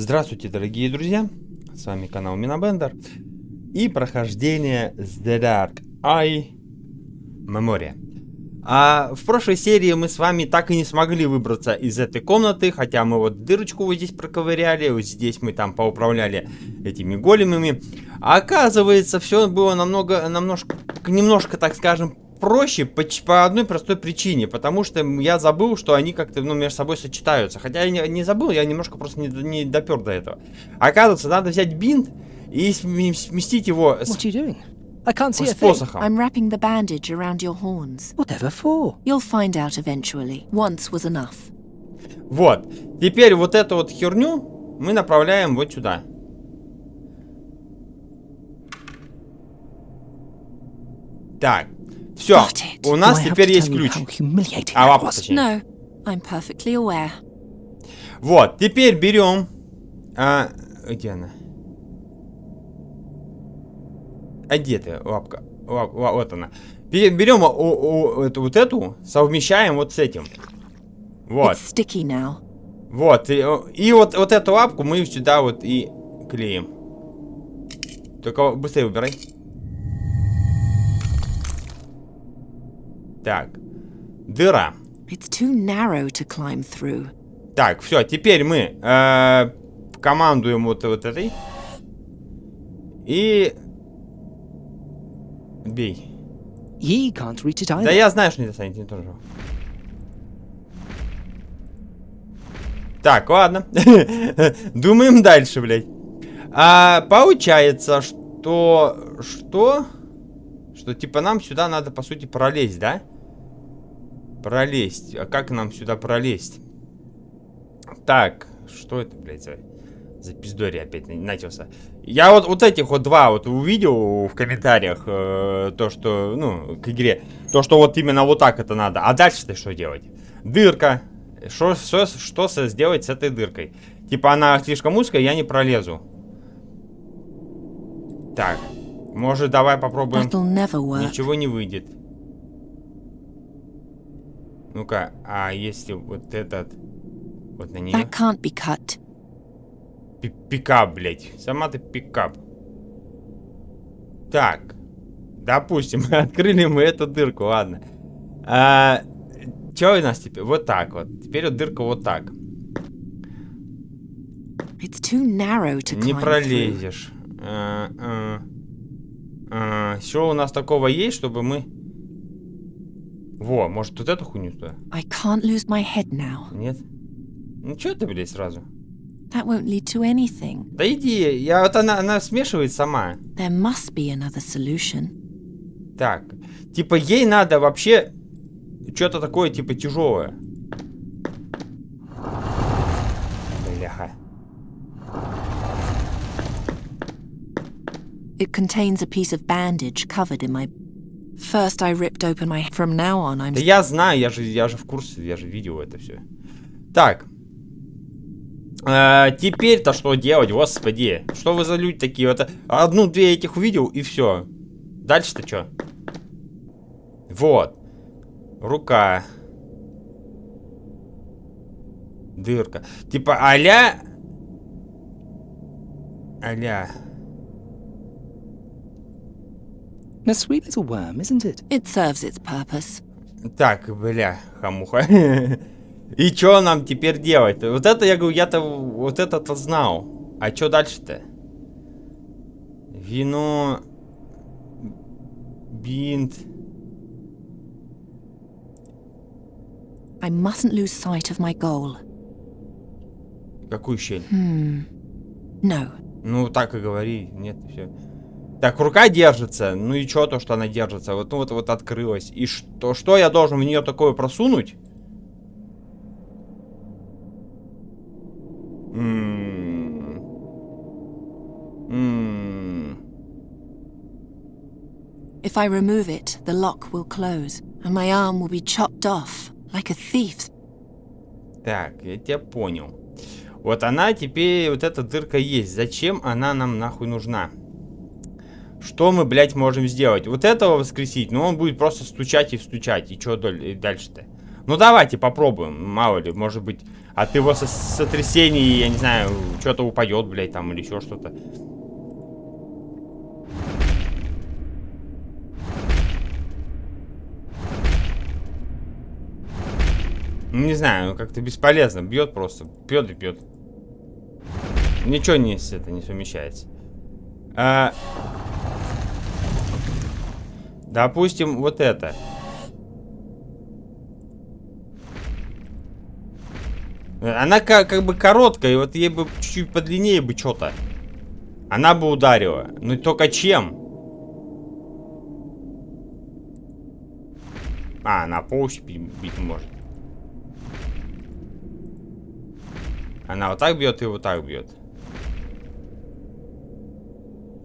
Здравствуйте, дорогие друзья! С вами канал Минобендер и прохождение The Dark Eye Memoria. В прошлой серии мы с вами так и не смогли выбраться из этой комнаты, хотя мы вот дырочку вот здесь проковыряли, вот здесь мы там поуправляли этими големами. А оказывается, все было немножко, так скажем, проще по одной простой причине, потому что я забыл, что они как-то между собой сочетаются. Хотя я не забыл, я немножко просто не допер до этого. Оказывается, надо взять бинт и сместить его с посохом. I'm wrapping the bandage around your horns. Whatever for? You'll find out eventually. Once was enough. Вот. Теперь вот эту вот херню мы направляем вот сюда. Так. Все. У нас теперь есть ключ. Лапа, точнее. No, I'm perfectly aware. Вот. Теперь берем. Где она? А где ты, лапка? Вот она. Берем вот эту, совмещаем вот с этим. Вот. Вот. И вот эту лапку мы сюда вот и клеим. Только быстрее убирай. Так. Дыра. Так, все. Теперь мы командуем вот этой. И... Бей. Да я знаю, что не достанет, не тоже. Так, ладно. Думаем дальше, блядь. Получается, что типа нам сюда надо, по сути, пролезть, да? Пролезть. А как нам сюда пролезть? Так, что это, блядь, за пиздори опять начался? Я вот этих вот два вот увидел в комментариях, то, что, ну, к игре. То, что вот именно вот так это надо. А дальше-то что делать? Дырка. Что сделать с этой дыркой? Типа она слишком узкая, я не пролезу. Так. Может, давай попробуем. Ничего не выйдет. Ну-ка, а если вот этот... Вот на нее... Пикап, блядь. Сама ты пикап. Так. Допустим, открыли мы эту дырку, ладно. Что у нас теперь? Вот так вот. Теперь вот дырка вот так. Не пролезешь. Что у нас такого есть, чтобы мы... Во, может, вот эту хуйню туда? Нет? Ну, что ты, блядь, сразу? That won't lead to anything. Да иди, вот она смешивает сама. There must be another solution. Так, типа ей надо вообще что-то такое, типа, тяжелое. Бляха. It contains a piece of bandage covered in my... First I ripped open my... From now on I'm... Да я знаю, я же в курсе, я же видел это все. Так. Теперь-то что делать, господи? Что вы за люди такие? Вот одну-две этих увидел и все. Дальше-то что? Вот. Рука. Дырка. Типа а-ля... A sweet little worm, isn't it? It serves its purpose. Так, бля, хамуха. И что нам теперь делать? Вот это, я говорю, я-то вот это-то знал. А что дальше-то? Вино... Бинт... I mustn't lose sight of my goal. Какую щель? No. Ну, так и говори. Нет, все. Так, рука держится. Ну и что то, что она держится? Вот открылась. И что я должен в нее такое просунуть? If I remove it, the lock will close, and my arm will be chopped off, like a thief's. Так, я тебя понял. Вот она теперь, вот эта дырка есть. Зачем она нам нахуй нужна? Что мы, блядь, можем сделать? Вот этого воскресить, но он будет просто стучать и стучать. И что дальше-то? Ну давайте попробуем, мало ли, может быть, от его сотрясений, я не знаю, что-то упадет, блядь, там, или еще что-то. Ну, не знаю, как-то бесполезно. Бьет просто. Бьет и бьет. Ничего не совмещается. Допустим, вот это. Она как бы короткая, и вот ей бы чуть-чуть подлиннее бы что-то. Она бы ударила. Ну только чем? Она по ощупи бить может. Она вот так бьет и вот так бьет.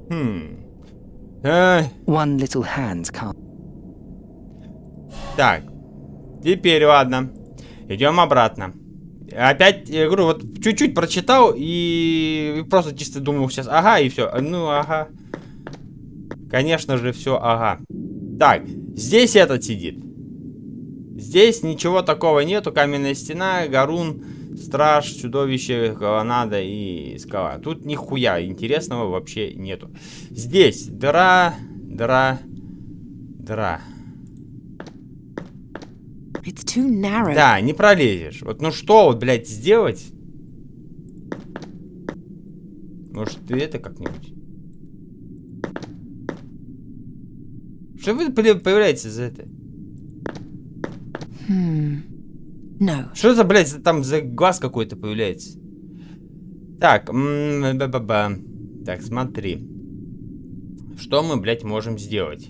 One little hand can't. Так. Теперь ладно. Идем обратно. Опять, я говорю, вот чуть-чуть прочитал и просто чисто думал сейчас, ага, и все. Ну, ага. Конечно же, все, ага. Так, здесь этот сидит. Здесь ничего такого нету. Каменная стена, горун, страж, чудовище, колоннада и скала. Тут нихуя интересного вообще нету. Здесь дыра. It's too narrow. Да, не пролезешь. Вот ну что вот, блядь, сделать? Может, ты это как-нибудь? Что вы появляетесь за это? No. Что за, блядь, там за глаз какой-то появляется? Так, так, смотри. Что мы, блядь, можем сделать?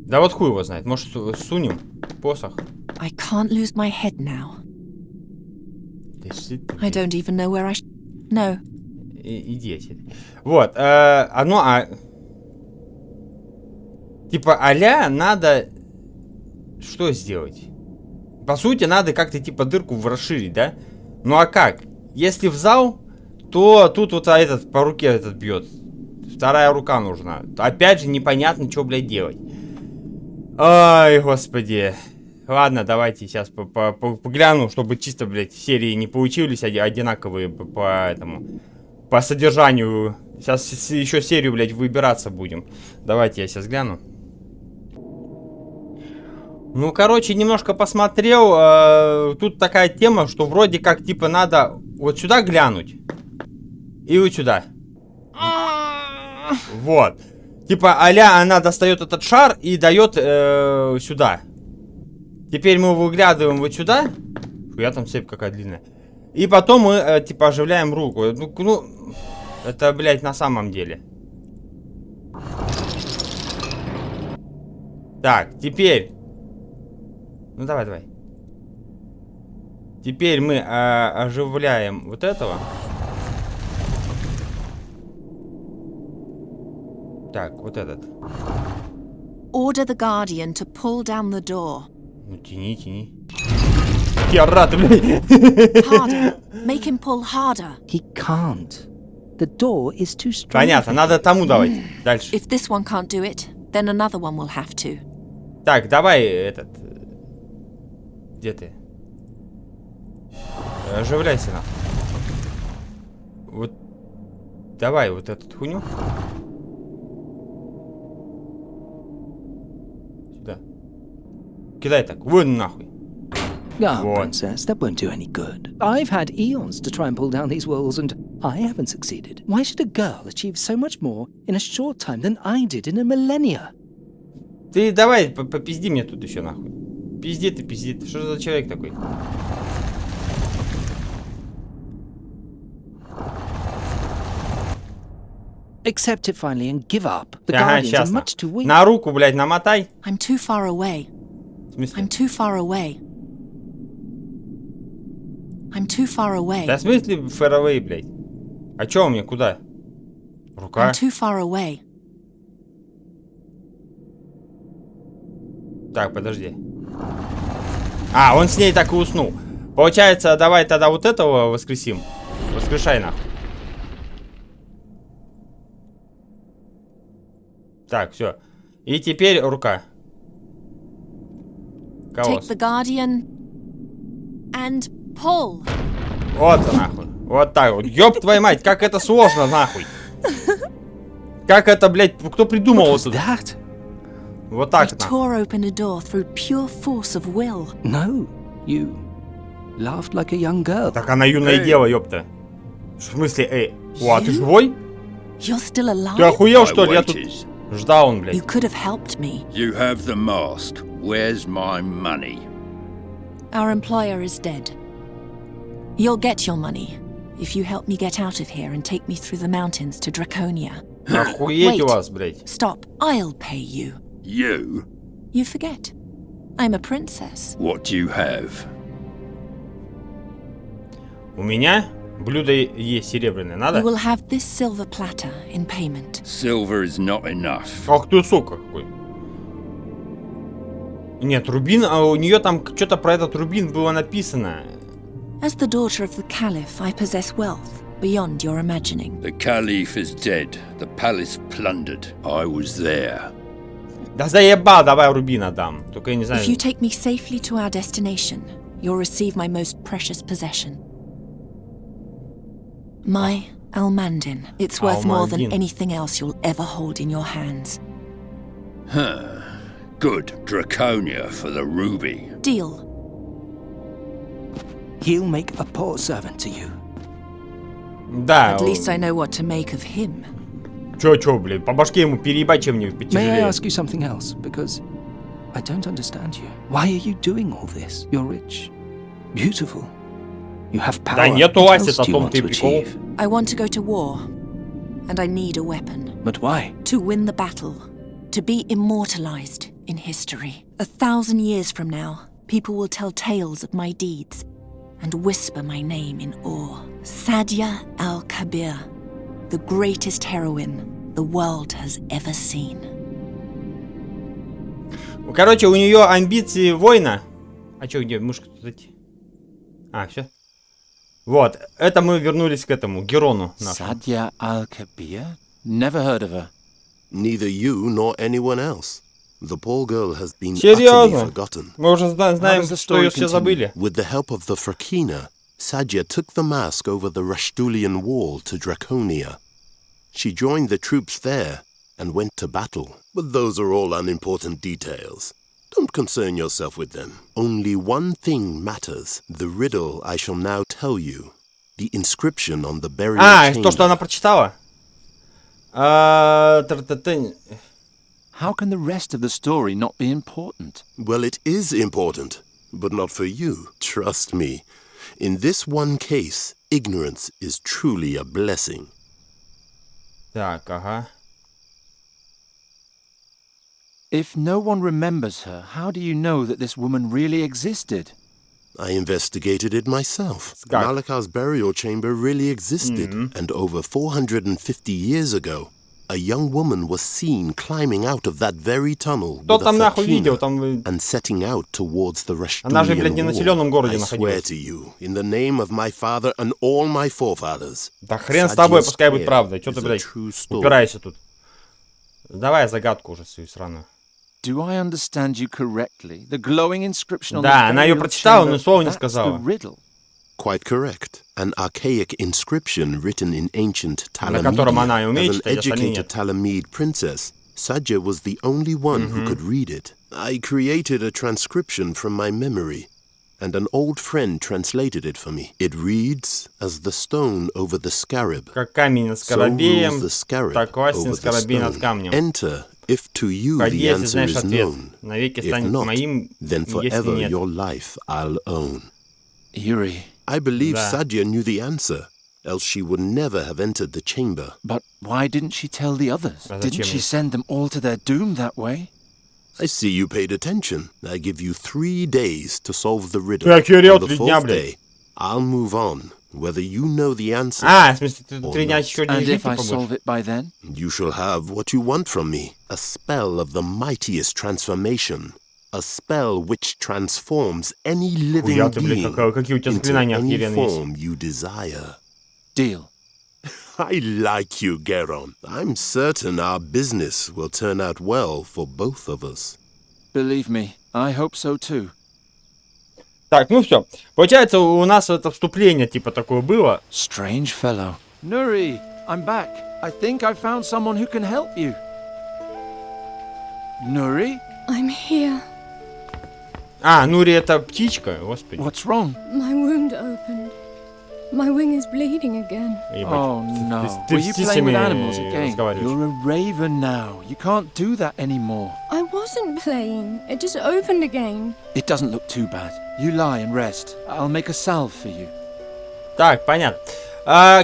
Да вот хуй его знает. Может, сунем посох? I can't lose my head now. I don't even know where I should... No. Иди отсюда. Вот, типа, а-ля надо... Что сделать? По сути, надо как-то, типа, дырку расширить, да? Ну а как? Если в зал, то тут вот этот по руке этот бьет. Вторая рука нужна. Опять же, непонятно, что, блядь, делать. Ай, господи. Ладно, давайте сейчас погляну, чтобы чисто, блядь, серии не получились одинаковые по этому... По содержанию. Сейчас еще серию, блядь, выбираться будем. Давайте я сейчас гляну. Ну, короче, немножко посмотрел. Тут такая тема, что вроде как, типа, надо вот сюда глянуть. И вот сюда. Вот. Типа, а-ля она достает этот шар и дает сюда. Теперь мы выглядываем вот сюда. Я там цепь какая длинная. И потом мы, типа, оживляем руку. Ну, это, блядь, на самом деле. Так, теперь. Ну, давай. Теперь мы оживляем вот этого. Так, вот этот. Order the guardian to pull down the door. Ну, тяни. Я рад, блядь. Harder. Make him pull harder. He can't. The door is too strong. Понятно, надо тому давать. Дальше. If this one can't do it, then another one will have to. Так, давай этот. Где ты? Оживляйся на. Вот. Давай вот эту хуйню. Сюда. Кидай так. Вон нахуй. Ah, What? princess, that won't do any good. I've had eons to try and pull down these walls, and I haven't succeeded. Why should a girl achieve so much more in a short time than I did in a millennia? Ты давай попизди мне тут еще нахуй. Пизди ты. Что за человек такой? Accept it finally and give up. The Ага, guardians сейчас. are much too weak. На руку, блядь, намотай. I'm too far away. В смысле? I'm too far away. I'm too far away. Да в смысле far away, блядь? А чё у меня, куда? Рука? I'm too far away. Так, подожди. А, он с ней так и уснул. Получается, давай тогда вот этого воскресим. Воскрешай нахуй. Так, все. И теперь рука. Колосс. Take the guardian. and pull. Вот нахуй. Вот так вот. Ёб твою мать, как это сложно, нахуй. Как это, блядь, кто придумал вот это? Вот так I вот. tore open a door through pure force of will. No, you laughed like a young girl. Так она юная дева, ёпта. В смысле, О, а ты живой? You're still alive? Ты охуел, что ли? Я тут ждал он, You блядь. could have helped me. You have the mask. Where's my money? Our employer is dead. You'll get your money if you help me get out of here and take me through the mountains to Draconia. Охуеть у вас, блядь. Stop. I'll pay you. You? You forget. I'm a princess. What do you have? У меня блюдо есть серебряное. You Надо? will have this silver platter in payment. Silver is not enough. Ах ты, сука, какой. Нет, рубин, а у нее там что-то про этот рубин было написано. As the daughter of the Caliph, I possess wealth beyond your imagining. The Caliph is dead. The palace plundered. I was there. Да заебал, давай рубин отдам. Только я не знаю. If you take me safely to our destination, you'll receive my most precious possession. My Almandin. It's worth more than Almandin. anything else you'll ever hold in your hands. Good. Draconia for the ruby. Deal. He'll make a poor servant to you. Да. At least I know what to make of him. Чё, блядь, по башке ему переебать чем-нибудь May I потяжелее. ask you something else? Because I don't understand you. Why are you doing all this? You're rich, beautiful. You have power. Да нету What Аси, else о do you том want ты и to прикол. achieve? I want to go to war, and I need a weapon. But why? To win the battle, to be immortalized in history. 1,000 years from now, people will tell tales of my deeds and whisper my name in awe. Sadia al-Kabir, the greatest heroine the world has ever seen. Короче, у нее амбиции воина. А чё, где мышка тут эти? А, все. Вот, это мы вернулись к этому, Герону нашему. Sadia al-Kabir? Never heard of her. Neither you nor anyone else. The poor girl has been utterly Серьезно? forgotten. Мы уже знаем, does the что ее story все continue? забыли. With the help of the Frakina, Sadia took the mask over the Rashtulian wall to Draconia. She joined the troops there and went to battle. But those are all unimportant details. Don't concern yourself with them. Only one thing matters. The riddle I shall now tell you. The inscription on the burial То, что она chamber. прочитала? How can the rest of the story not be important? Well, it is important, but not for you. Trust me. In this one case, ignorance is truly a blessing. Так, ага. If no one remembers her, how do you know that this woman really existed? I investigated it myself. Как? Malaka's burial chamber really existed, and over 450 years ago, a young woman was seen climbing out of that very tunnel Кто with a там нахуй видел? fakina Там and setting out towards the Она же, блядь, не в Rashtulian населенном wall. городе I swear находилась. to you, in the name of my father and all my forefathers. Да хрен с тобой, Sadia's пускай будет tale правда. Чё is ты, a блядь, true story. упираешься тут? Давай загадку уже свою сраную. Do I understand you correctly? The glowing inscription on Да, the она её burial прочитала, chamber, но слова не that's сказала. the riddle. Quite correct. An archaic inscription written in ancient На котором она и Talamedia. умеет As an читать, остальные educated нет. Talamede princess, Sadia was the only one who could read it. I created a transcription from my memory, and an old friend translated it for me. It reads as the stone over the scarab. Как камень над So rules скоробеем, the scarab так властен over the скоробей над stone. камнем. Enter if to you Входи, the если answer знаешь is ответ. known. Навеки If станет not, моим, then если forever нет. your life I'll own. Eerie. I believe Да. Sadia knew the answer, else she would never have entered the chamber. But why didn't she tell the others? А Didn't зачем she ей? send them all to their doom that way? I see you paid attention. I give you 3 days to solve the riddle. Ты охерел, On the 3 дня, 4th блядь. day, I'll move on, whether you know the answer. В смысле, ты Or 3 дня not. еще And не if I побудешь? solve it by then? You shall have what you want from me. A spell of the mightiest transformation. A spell which transforms any living Хуя ты, блядь, being какие у тебя into заклинания any охеренные есть. form you desire. Deal. I like you, Geron. I'm certain our business will turn out well for both of us. Believe me, I hope so too. Так, ну все. Получается, у нас это вступление типа такое было. Strange fellow. Nuri, I'm back. I think I found someone who can help you. Nuri? I'm here. А, Нури это птичка, господи. What's wrong? My wound opened. My wing is bleeding again. Ебать. Oh no. Ты Were с you птицами playing with animals again? разговариваешь. You're a raven now. You can't do that anymore. I wasn't playing. It just opened again. It doesn't look too bad. You lie and rest. I'll make a salve for you. Так, понятно.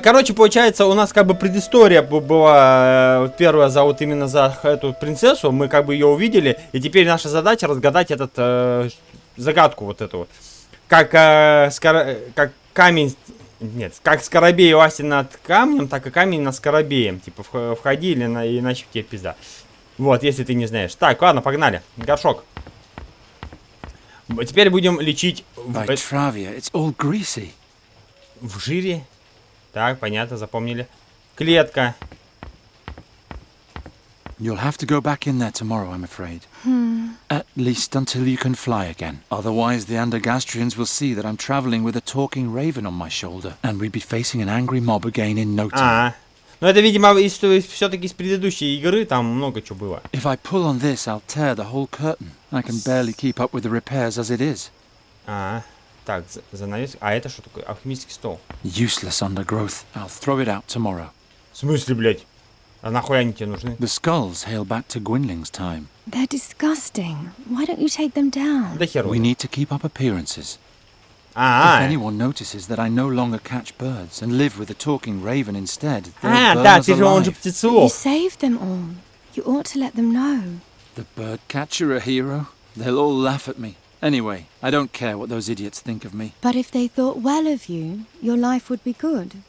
Короче, получается, у нас как бы предыстория была первая за вот именно за эту принцессу. Мы как бы ее увидели. И теперь наша задача разгадать этот загадку вот эту вот. Как камень... Нет, как скоробей власти над камнем, так и камень над скоробеем. Типа, входи, иначе тебе пизда. Вот, если ты не знаешь. Так, ладно, погнали. Горшок. Теперь будем лечить... It's all greasy. В жире. Так, понятно, запомнили. Клетка. You'll have to go back in there tomorrow, I'm afraid. At least until you can fly again. Otherwise, the Andergastrians will see that I'm traveling with a talking raven on my shoulder, and we'd be facing an angry mob again in no time. Ну это, видимо, все-таки из предыдущей игры, там много чего было. If I pull on this, I'll tear the whole curtain. I can barely keep up with the repairs as it is. Так, занавес. А это что такое? Алхимический стол. Useless undergrowth. I'll throw it out tomorrow. В смысле, блядь? А нахуй они тебе нужны? The skulls hail back to Gwynling's time. They're disgusting. Why don't you take them down? Да хер. We need to keep up appearances. If anyone notices that I no longer catch birds and live with a talking raven instead, they'll burn да, us ты же он же alive. You птицелов. saved them all. You ought to let them know. The bird catcher a hero? They'll all laugh at me. Anyway, I don't care what those idiots think of me. But if they thought well of you, your life would be good.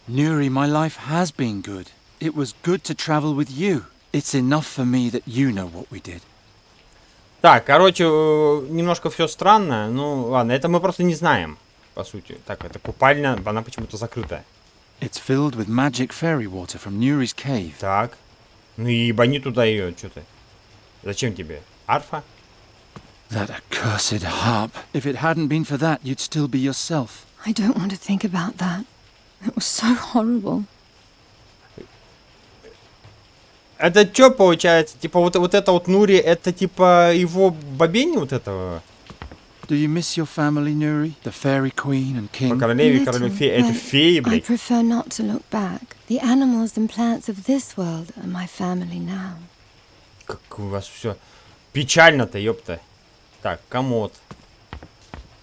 Nuri, my life has been good. It was good to travel with you. It's enough for me that you know what we did. Так, короче, немножко все странно. Ну, ладно, это мы просто не знаем, по сути. Так, это купальня, она почему-то закрытая. It's filled with magic fairy water from Nuri's cave. Так. Ну и ебани туда ее, что ты. Зачем тебе? Арфа? That accursed harp. If it hadn't been for that, you'd still be yourself. I don't want to think about that. It was so horrible. Это что получается? Типа вот это вот Нури, это типа его бабень вот этого? Do you miss your family, Nuri? The fairy queen and По king? королеве, королю феи. Это but феи, I блядь. prefer not to look back. The animals and plants of this world are my family now. Как у вас все печально-то, ёпта. Так, комод.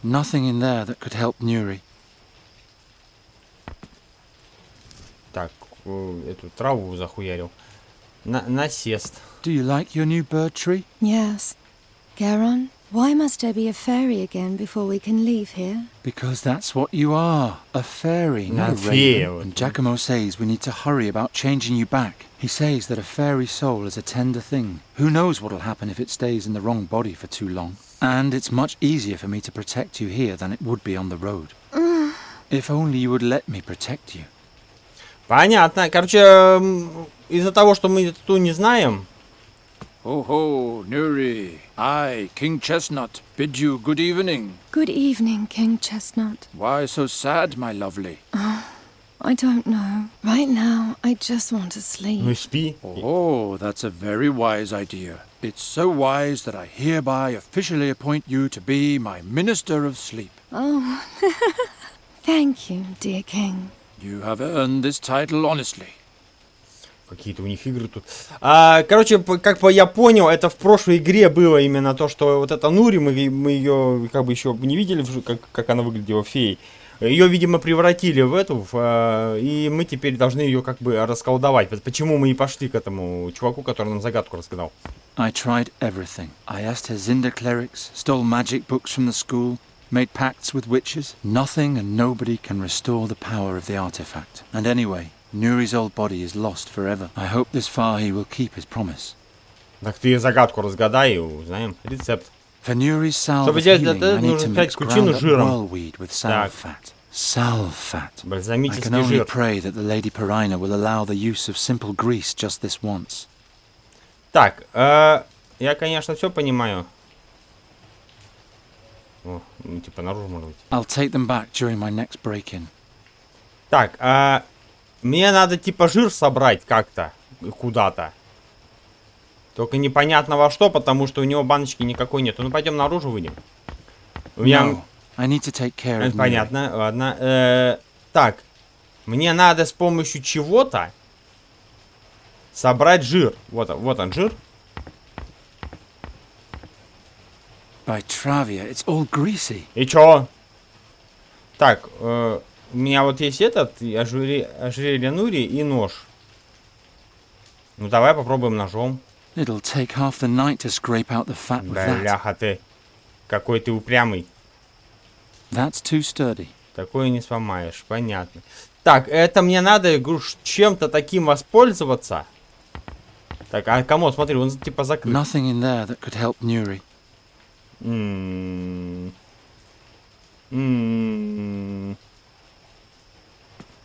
Nothing in there that could help Nuri. Так, эту траву захуярил. Насест. Do you like your new bird tree? Yes. Garon, why must I be a fairy again before we can leave here? Because that's what you are. A fairy, not a фея, raven. вот. And Giacomo says we need to hurry about changing you back. He says that a fairy soul is a tender thing. Who knows what'll happen if it stays in the wrong body for too long. And it's much easier for me to protect you here than it would be on the road. If only you would let me protect you. Понятно. Короче, из-за того, что мы эту не знаем. Ho ho, Nuri. I, King Chestnut, bid you good evening. Good evening, King Chestnut. Why so sad, my lovely? I don't know. Right now, I just want to sleep. Ну спи. Oh, that's a very wise idea. It's so wise that I hereby officially appoint you to be my Minister of Sleep. Oh, thank you, dear King. You have earned this title honestly. Какие-то у них игры тут. Короче, как я понял, это в прошлой игре было именно то, что вот эта Нури, мы ее как бы еще не видели, как она выглядела феей. Ее, видимо, превратили в эту, и мы теперь должны ее как бы расколдовать. Почему мы и пошли к этому чуваку, который нам загадку рассказал? I tried everything. I asked Hezinda clerics, stole magic books from the school, made pacts with witches. Nothing and nobody can restore the power of the artifact. And anyway, Nuri's old body is lost forever. I hope this far he will keep his promise. Так ты загадку разгадай и узнаем рецепт. For Nuri's salve Чтобы of делать healing, это, I need нужно to взять mix кучину ground up жиром. whirlweed with salve fat. Salve fat. I can Бальзамический only жир. pray that the Lady Perina will allow the use of simple grease just this once. Так, я, конечно, все понимаю. О, ну, типа наружу может быть. I'll take them back during my next break-in. Так, мне надо типа жир собрать как-то куда-то. Только непонятно во что, потому что у него баночки никакой нету. Ну пойдем наружу выйдем. У меня... No, I need to take care of Nuri. Понятно, ладно. Так, мне надо с помощью чего-то собрать жир. Вот он жир. By Travia, it's all greasy. И чё? Так, у меня вот есть этот ожерелье Нури и нож. Ну давай попробуем ножом. It'll take half the night to scrape out the fat with that. Бляха ты. Какой ты упрямый. That's too sturdy. Такое не сломаешь, понятно. Так, это мне надо, говорю, чем-то таким воспользоваться. Так, а комод, смотри, он типа закрыт. Nothing in there that could help Nuri.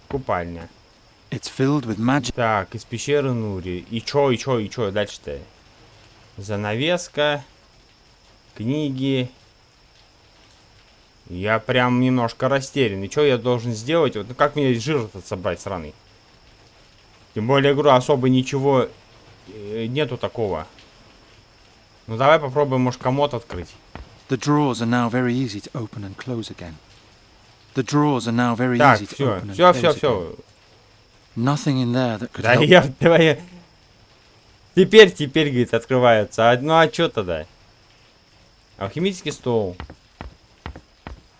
Купальня. It's filled with magic. Так, из пещеры Нури. И чё дальше-то? Занавеска. Книги. Я прям немножко растерян. И что я должен сделать? Вот, ну как мне жир этот собрать сраный? Тем более, говорю, особо ничего нету такого. Ну давай попробуем, может, комод открыть. The drawers are now very easy to open and close again. The drawers are now very Так, easy to все, open and close again. все. Nothing in there that could Да help. я твоя... Теперь, говорит, открываются. Ну а что тогда? Алхимический стол.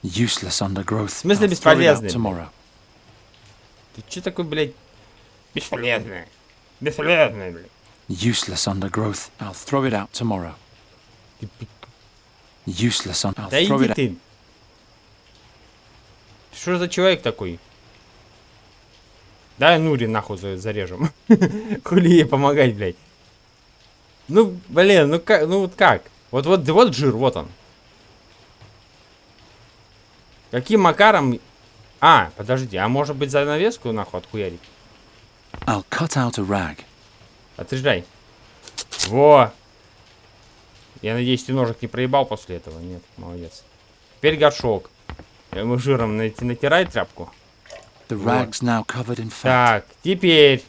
Useless undergrowth. В смысле I'll throw it out бесполезный? tomorrow. Ты че такой, блядь, бесполезный? Бесполезный, блядь. Useless undergrowth. I'll throw it out tomorrow. Useless on. I'll Да throw иди it out. ты. Что за человек такой? Дай Нури нахуй зарежем. Хули ей помогать, блядь. Ну, блин, ну как, ну вот как? Вот жир, вот он. Каким макаром... А, подожди, а может быть занавеску нахуй отхуярить? I'll cut out a rag. Отрежай. Во! Я надеюсь, ты ножик не проебал после этого. Нет, молодец. Теперь горшок. Ему жиром натирай тряпку. The rag's now covered in fat. Так, теперь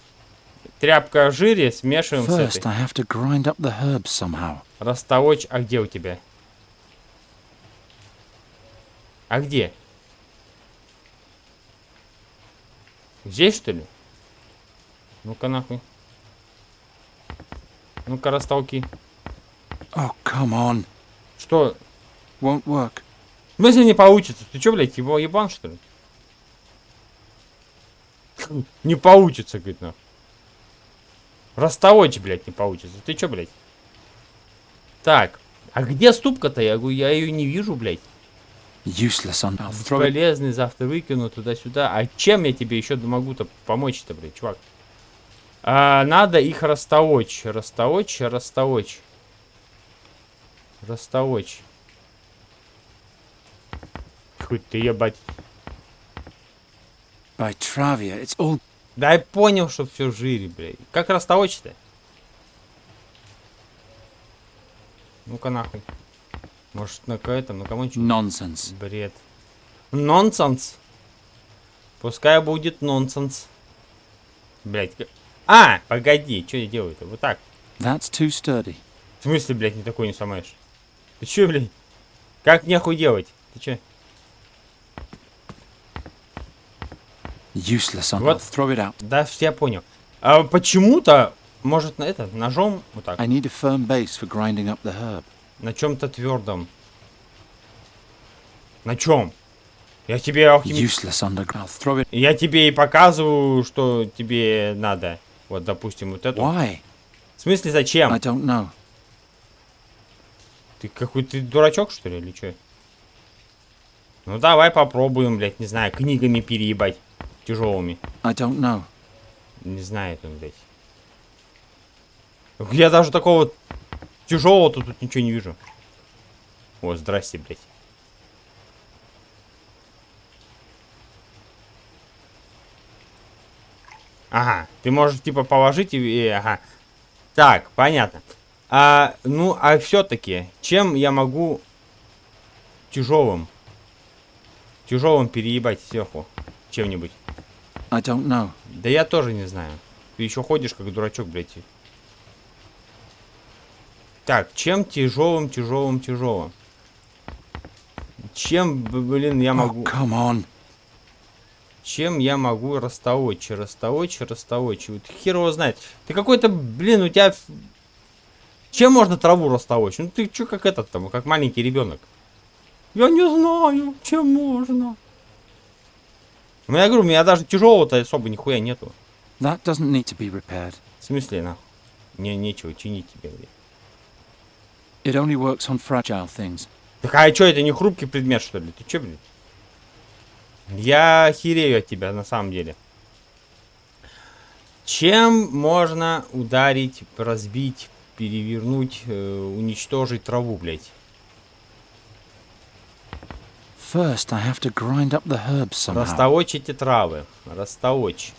тряпка в жире смешиваем с First, этой. I have to grind up the herbs somehow. Растолочь. А где у тебя? А где? Здесь, что ли? Ну-ка, нахуй. Ну-ка, растолки. Oh, come on. Что? Won't work. В смысле не получится? Ты чё, блядь, его ебан, что ли? Не получится, говорит, нахуй. Растолочь, блядь, не получится. Ты чё, блядь? Так, а где ступка-то? Я говорю, я ее не вижу, блядь. Useless on. I'll throw it. Полезный, завтра выкину туда-сюда. А чем я тебе еще могу-то помочь-то, блядь, чувак? Надо их растолочь. Растолочь. Хоть ты ебать. By Travia, it's all. Да я понял, что все в жире, блядь. Как растолочь-то? Ну-ка нахуй. Может, на этом, на кому-нибудь? Nonsense. Бред. Нонсенс. Пускай будет нонсенс. Блядь. Погоди, что я делаю-то? Вот так. That's too sturdy. В смысле, блядь, не такой не сломаешь? Ты че, блядь? Как нехуй делать? Ты че? Useless on. Вот. I'll throw it out. Да, все понял. А почему-то, может, на это, ножом, вот так. I need a firm base for grinding up the herb. На чем-то твердом. На чем? Я тебе Useless under. I'll throw it. Я тебе и показываю, что тебе надо. Вот, допустим, вот эту. Why? В смысле, зачем? I don't know. Ты какой-то дурачок, что ли, или что? Ну, давай попробуем, блядь, не знаю, книгами переебать. Тяжелыми. I don't know. Не знает он, блядь. Я даже такого тяжелого тут ничего не вижу. О, здрасте, блядь. Ага, ты можешь типа положить и ага. Так, понятно. Ну, а все-таки, чем я могу тяжелым. Тяжелым переебать сверху чем-нибудь. I don't know. Да я тоже не знаю. Ты еще ходишь как дурачок, блядь. Так, чем тяжелым. Чем, блин, я могу... Oh, come on. Чем я могу растолочь? Вот хер его знает. Ты какой-то, блин, у тебя... Чем можно траву растолочь? Ну ты чё как этот там, как маленький ребенок? Я не знаю, чем можно. Ну я говорю, у меня даже тяжелого-то особо нихуя нету. That doesn't need to be repaired. В смысле, нахуй? Нечего чинить тебе, блядь. It only works on fragile things. Так а чё, это не хрупкий предмет, что ли? Ты чё, блядь? Я херею от тебя, на самом деле. Чем можно ударить, разбить, перевернуть, уничтожить траву, блядь? First, I have to grind up the herbs somehow. Растолочь эти травы. Растолочь.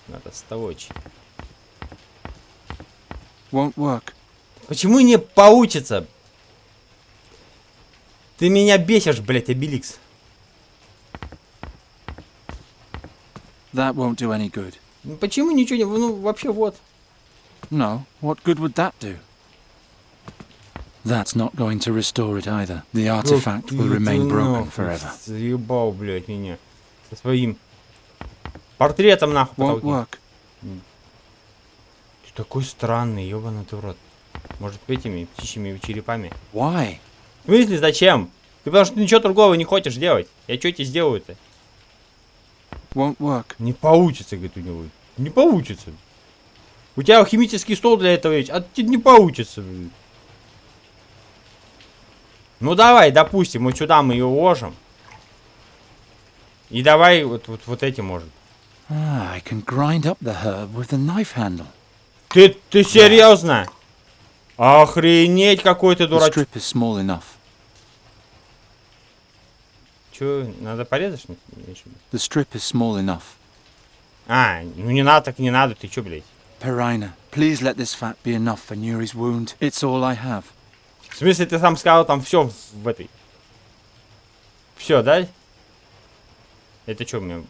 Won't work. Почему не получится? Ты меня бесишь, блядь, Обеликс. That won't do any good. Ну, почему ничего не... Ну, вообще, вот. No, what good would that do? That's not going to restore it either. The artifact will remain broken forever. Заебал, блядь, меня. Со своим портретом, нахуй, Won't потолки. work. Ты такой странный, ёбаный ты в рот. Может, этими птичьими черепами? Why? В смысле, зачем? Ты потому что ничего другого не хочешь делать. Я что тебе сделаю-то? Won't work. Не получится, говорит, у него. Не получится. У тебя химический стол для этого есть, а тебе не получится. Ну давай, допустим, вот сюда мы ее уложим. И давай вот эти, может. I can grind up the herb with the knife handle. Ты серьезно? Охренеть, какой ты The дурачок. strip is small enough. Че, надо порезать? The strip is small enough. А, ну не надо, так не надо, ты че, блядь? Perina, please let this fat be enough for Nuri's wound. It's all I have. В смысле, ты сам сказал, там все в этой. Все, да? Это что у меня?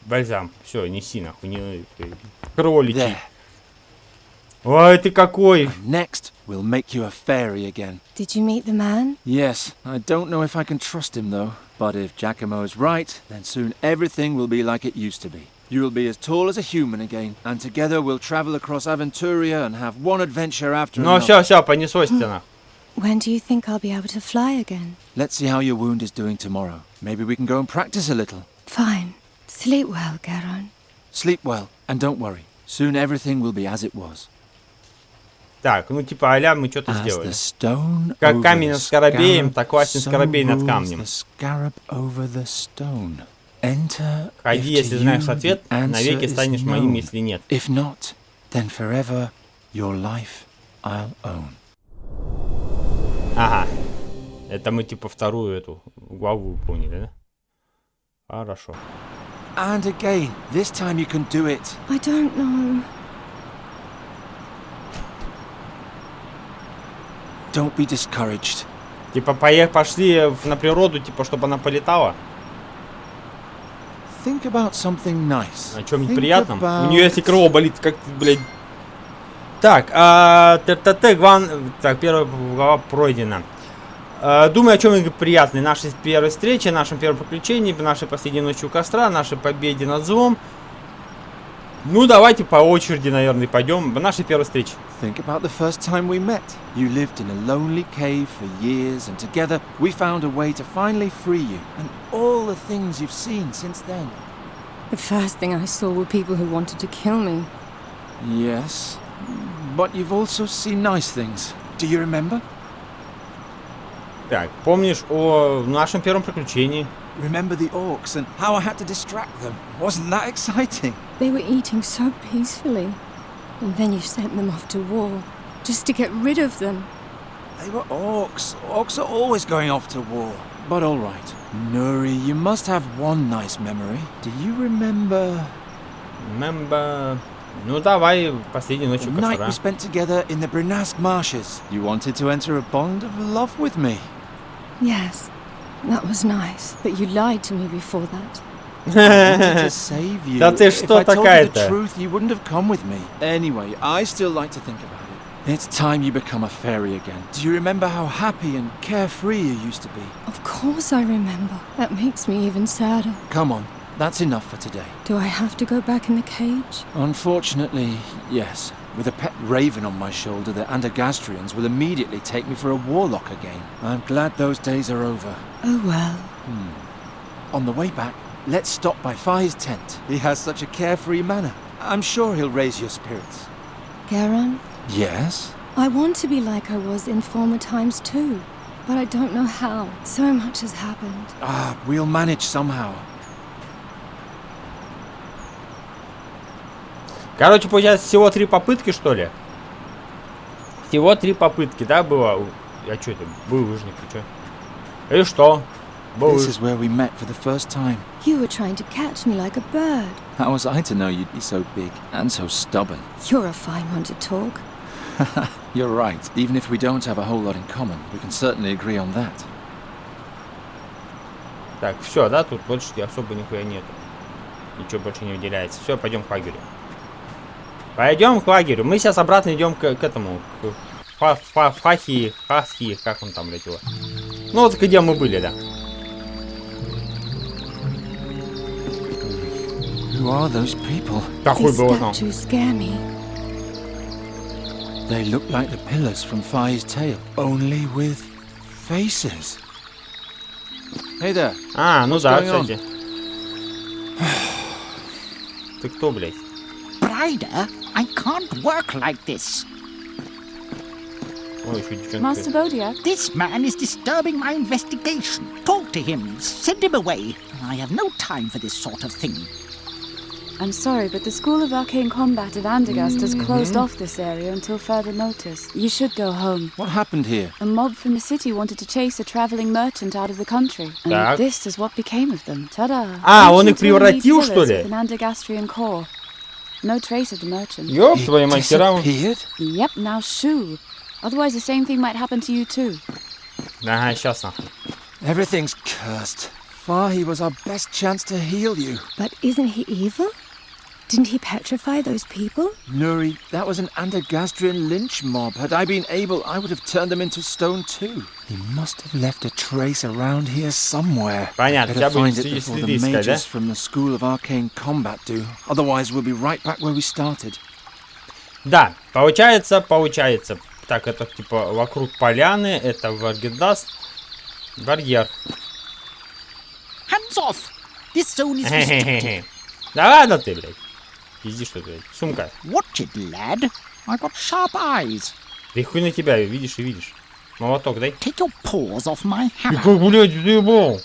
Бальзам. Все, неси нахуй, не кроличий. There. Ой, ты какой! Next, we'll make you a fairy again. Did you meet the man? Yes, I don't know if I can trust him though. But if Giacomo is right, then soon everything will be like it used to be. You will be as tall as a human again, and together we'll travel across Aventuria and have one adventure after Ну another. все, понеслось тебе. When do you think I'll be able to fly again? Let's see how your wound is doing tomorrow. Maybe we can go and practice a little. Fine. Sleep well, Garon. Sleep well, and don't worry. Soon everything will be as it was. Так, ну типа а-ля мы что-то As сделали. the stone Как over камень the над скоробеем, scarab, так властен скоробей над so камнем. rules the scarab over the stone. Enter Ходи, if если to знаешь you ответ, the answer навеки is станешь моим, no. если нет. If not, then forever your life I'll own. Ага. Это мы типа вторую эту главу поняли, да? Хорошо. And again, this time you can do it. I don't know. Don't be discouraged. Типа пошли на природу, типа чтобы она полетала. Think about something nice. О чем-нибудь Think приятном. about- У нее если крыло болит, как, блядь. Так, так, первая глава пройдена. Думаю о чем-нибудь приятном. Нашей первой встрече, нашем первом приключении, нашей последней ночи у костра, нашей победе над злом. Ну, давайте по очереди, наверное, пойдем. Нашей первой встрече. Think about the first time we met. You lived in a lonely cave for years, and together we found a way to finally free you, and all the things you've seen since then. The first thing I saw were people who wanted to kill me. Yes, but you've also seen nice things. Do you remember? Так, помнишь о нашем первом приключении? Remember the orcs and how I had to distract them? Wasn't that exciting? They were eating so peacefully. And then you sent them off to war, just to get rid of them. They were orcs. Orcs are always going off to war. But all right. Nuri, you must have one nice memory. Do you remember... Ну, давай, последней The ночью night костра. we spent together in the Brinask marshes. You wanted to enter a bond of love with me. Yes. That was nice, but you lied to me before that. I wanted to save you. Да ты If что I told you the такая-то? truth, you wouldn't have come with me. Anyway, I still like to think about it. It's time you become a fairy again. Do you remember how happy and carefree you used to be? Of course I remember. That makes me even sadder. Come on, that's enough for today. Do I have to go back in the cage? Unfortunately, yes. With a pet raven on my shoulder, the Andergastrians will immediately take me for a warlock again. I'm glad those days are over. Oh well. On the way back, let's stop by Fi's tent. He has such a carefree manner. I'm sure he'll raise your spirits. Garon, Yes? I want to be like I was in former times too, but I don't know how. So much has happened. We'll manage somehow. Короче, получается, всего 3 попытки, что ли? Всего 3 попытки, да, было? А что это? Был лыжник, и что? И что? Был This лыжник. is where we met for the first time. You were trying to catch me like a bird. How was I to know you'd be so big and so stubborn? You're a fine one to talk. You're right. Even if we don't have a whole lot in common, we can certainly agree on that. Так, все, да, тут больше особо нихуя нету. Ничего больше не выделяется. Все, пойдем к лагерю. Пойдем к лагерю. Мы сейчас обратно идем к этому. К Фахи, как он там, блядь, его. Ну вот где мы были, да. Who are those people? Да хуй These бы его знал. statues scare me. They look like the pillars from Fi's tale, only with faces. Hey there. А, ну да, going on? кстати. Ты кто, блядь? Brider, I can't work like this. Ой, еще девчонка. Master Bodia, This man is disturbing my investigation. Talk to him, send him away. I have no time for this sort of thing. I'm sorry, but the School of Arcane Combat of Andergast has closed off this area until further notice. You should go home. What happened here? A mob from the city wanted to chase a traveling merchant out of the country. And Так. this is what became of them. Ta-da! А, он их Ancient ornate превратил, что pillars ли? with an Andergastrian core. No trace of the merchant. Ёб He твою мать, хера. disappeared? Yep, now shoo. Otherwise the same thing might happen to you too. Ага, сейчас нахуй. Everything's cursed. Fi was our best chance to heal you. But isn't he evil? Didn't he petrify those people? Nuri, that was an Andergastrian lynch mob. Had I been able, I would have turned them into stone too. He must have left a trace around here somewhere. Понятно, Better тебя будем find it before the следы искать, да? mages from the School of Arcane Combat do. Otherwise, we'll be right back where we started. Да, получается. Так, это типа вокруг поляны, это Варгедаст. Барьер. Hands off! This zone is restricted. Да ладно ты, блядь. Пизди, что ты, блядь. Сумка. Watch it, lad. I got sharp eyes. Да и хуй на тебя, видишь и видишь. Молоток дай. Take your paws off my Ты hammer. как, блядь, заебал.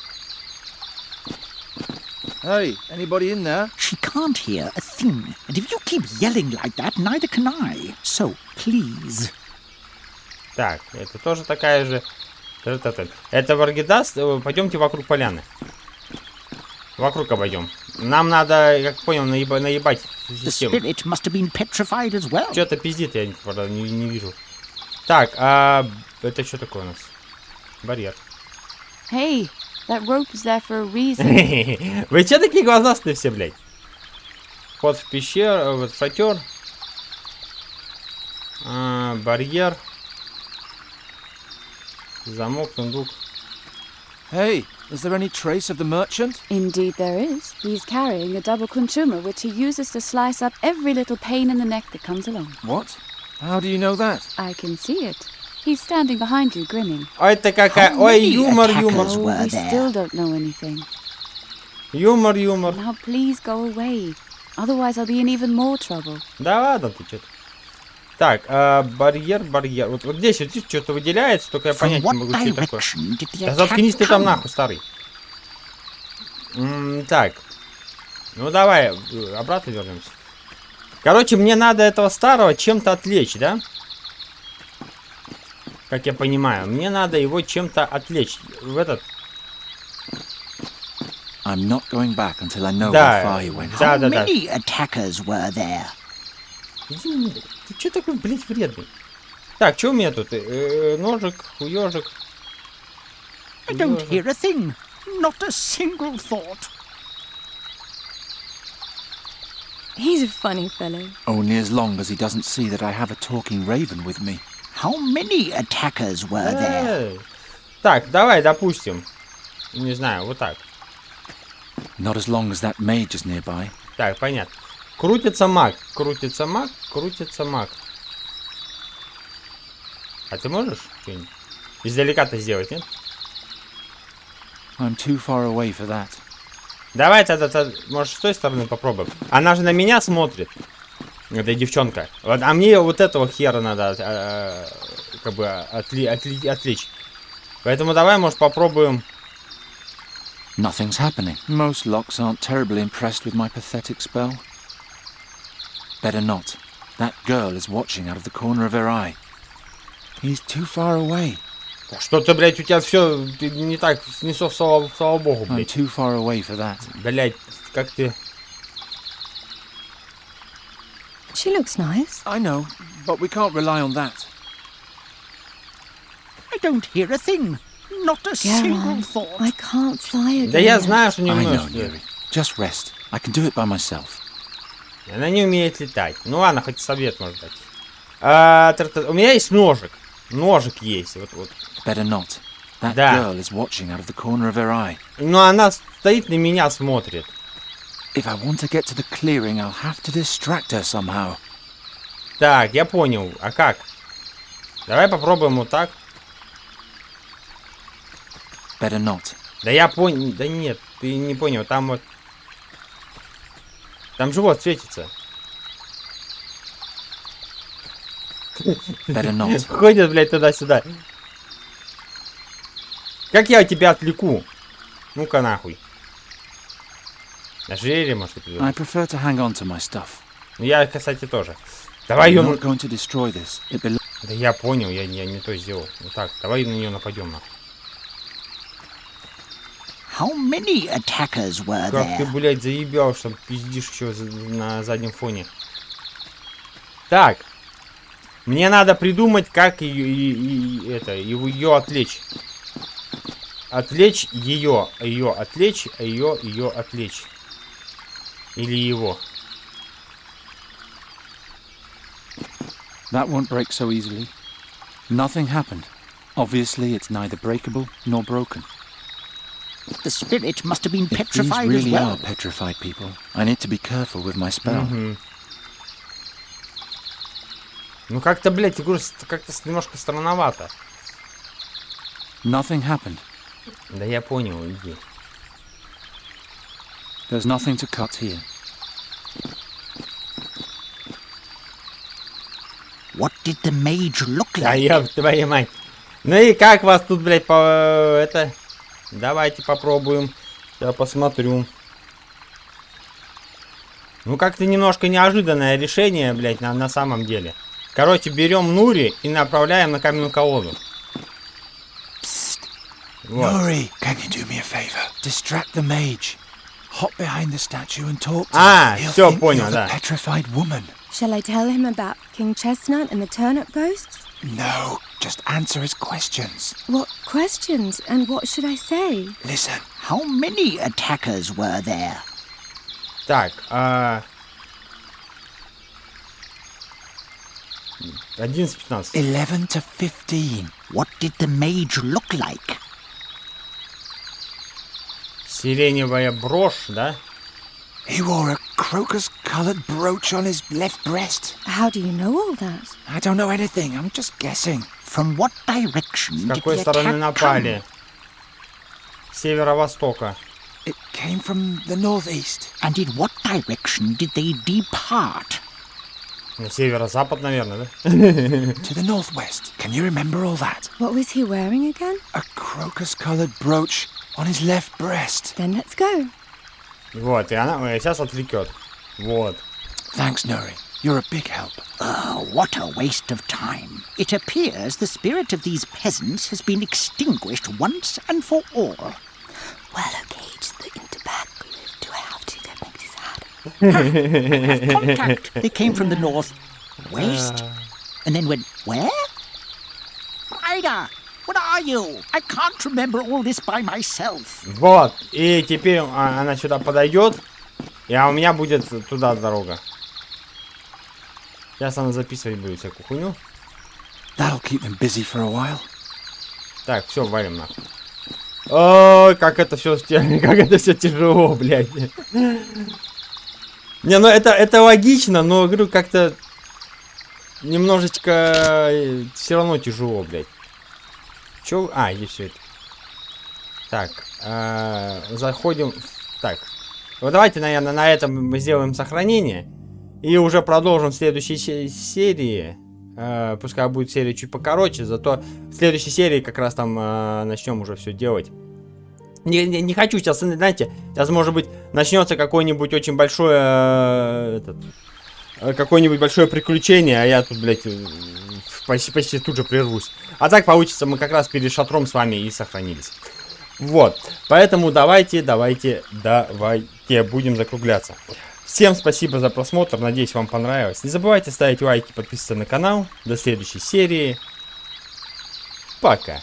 Hey, anybody in there? She can't hear a thing. And if you keep yelling like that, neither can I. So, please. Так, это тоже такая же. Это Варгедаст. Пойдемте вокруг поляны. Вокруг обойдем. Нам надо, как понял, наебать The систему. spirit must have been petrified as well. Что-то пиздит, я правда, не вижу. Так, а это что такое у нас? Барьер. Hey, that rope is there for a reason. Вы че такие глазастые все, блядь? Вход в пещеру, вот шатер. Барьер. Замок, сундук. Hey, is there any trace of the merchant? Indeed there is. He's carrying a double kunchuma, which he uses to slice up every little pain in the neck that comes along. What? How do you know that? I can see it. He's standing behind you, grinning. Ой, это какая... How Ой, many юмор. attackers Oh, were we there? still don't know anything. Юмор. Now please go away. Otherwise I'll be in even more trouble. Да ладно ты что-то. Так, барьер. Вот здесь вот что-то выделяется, только я From понять не what могу, что это такое. direction did the Да заткнись ты attack там come? нахуй, старый. Так. Ну давай, обратно вернемся. Короче, мне надо этого старого чем-то отвлечь, да? Как я понимаю, мне надо его чем-то отвлечь. В этот... I'm not going back until I know Да, how far you went. да, How да, да. many attackers were there? Иди, ты что такой, блядь, вредный? Так, что у меня тут? Ножик, хуёжик. I don't hear a thing. Not a single thought. He's a funny fellow. Only as long as he doesn't see that I have a talking raven with me. How many attackers were there? Так, давай, допустим. Не знаю, вот так. Not as long as that mage is nearby. Так, понятно. Крутится маг, крутится маг, крутится маг. А ты можешь что-нибудь издалека-то сделать, нет? I'm too far away for that. Давай тогда, может, с той стороны попробуем. Она же на меня смотрит. Эта девчонка. Вот, а мне вот этого хера надо как бы отвлечь. Поэтому давай, может, попробуем. Nothing's happening. Most locks aren't terribly impressed with my pathetic spell. Better not. That girl is watching out of the corner of her eye. He's too far away. Что-то, блядь, у тебя все не так снесло, слава богу, I'm блядь. too far away for that. Блядь, как ты... She looks nice. I know, but we can't rely on that. I don't hear a thing. Not a single thought. I can't fly again. Да я знаю, что не I умеешь. know, Yuri. Just rest. I can do it by myself. Она не умеет летать. Ну ладно, хоть совет может дать. У меня есть ножик. Ножик есть. Вот. Better not. That Да. girl is watching out of the corner of her eye. Но она стоит на меня, смотрит. If I want to get to the clearing, I'll have to distract her somehow. Так, я понял. А как? Давай попробуем вот так. Better not. Да я понял. Да нет, ты не понял. Там вот... Там живот светится. Better not. Ходит, блядь, туда-сюда. Как я тебя отвлеку? Ну-ка нахуй. На жире, может, I придумать. prefer to hang on to my stuff. Я, кстати, тоже. Давай I'm ее... not going to destroy this. It belongs. Да я понял, я не то сделал. Ну так, давай на нее нападем, нахуй. How many attackers were Как ты, there? блядь, заебал, что пиздишь еще на заднем фоне. Так. Мне надо придумать, как ее отвлечь. Отвлечь ее отвлечь, ее отвлечь. Или его. That won't break so easily. Nothing happened. Obviously, it's neither breakable nor broken. The spirit must have been If these petrified as really well. are petrified people, I need to be careful with my spell. Ну как-то, блядь, игру как-то немножко странновато. Nothing happened. Да я понял, иди. There's nothing to cut here. What did the mage look Да like? ёб твою мать. Ну и как вас тут, блядь, это... Давайте попробуем. Я посмотрю. Ну как-то немножко неожиданное решение, блядь, на самом деле. Короче, берем Нури и направляем на каменную колоду. Вот. Nuri, can you do me a favor? Distract the mage. Hop behind the statue and talk to him. He'll всё, think понял, you're да. the petrified woman. Shall I tell him about King Chestnut and the turnip ghosts? No, just answer his questions. What questions and what should I say? Listen. How many attackers were there? Так, 11-15. 11 to 15. What did the mage look like? Сиреневая брошь, да? He wore a crocus-coloured brooch on his left breast. How do you know all that? I don't know anything, I'm just guessing. From what direction С did какой the стороны attack напали? come? С северо-востока. It came from the northeast. And in what direction did they depart? На северо-запад, наверное, да? To the northwest. Can you remember all that? What was he wearing again? A crocus-coloured brooch on his left breast. Then let's go. Вот, и она сейчас отвлекет. Вот. Thanks, Nuri. You're a big help. Oh, what a waste of time. It appears the spirit of these peasants has been extinguished once and for all. Well, okay, just the interback. Do I have to go make this hard? I have contact. They came from the north, west, and then went where? Ida! Where are you? I can't remember all this by myself. Вот. И теперь она сюда подойдет. И у меня будет туда дорога. Сейчас она записывать будет всякую хуйню. That'll keep them busy for a while. Так, все, валим нахуй. Ой, как это все тяжело, блядь. Не, ну это логично, но говорю, как-то немножечко все равно тяжело, блядь. Че? А, здесь все это. Так, заходим. Так. Вот давайте, наверное, на этом мы сделаем сохранение. И уже продолжим в следующей серии. Пускай будет серия чуть покороче, зато в следующей серии как раз там начнем уже все делать. Не хочу сейчас, знаете, сейчас может быть начнется какое-нибудь очень большое какое-нибудь большое приключение, а я тут, блядь, почти тут же прервусь. А так получится, мы как раз перед шатром с вами и сохранились. Вот, поэтому давайте будем закругляться. Всем спасибо за просмотр, надеюсь, вам понравилось. Не забывайте ставить лайки, подписываться на канал. До следующей серии. Пока.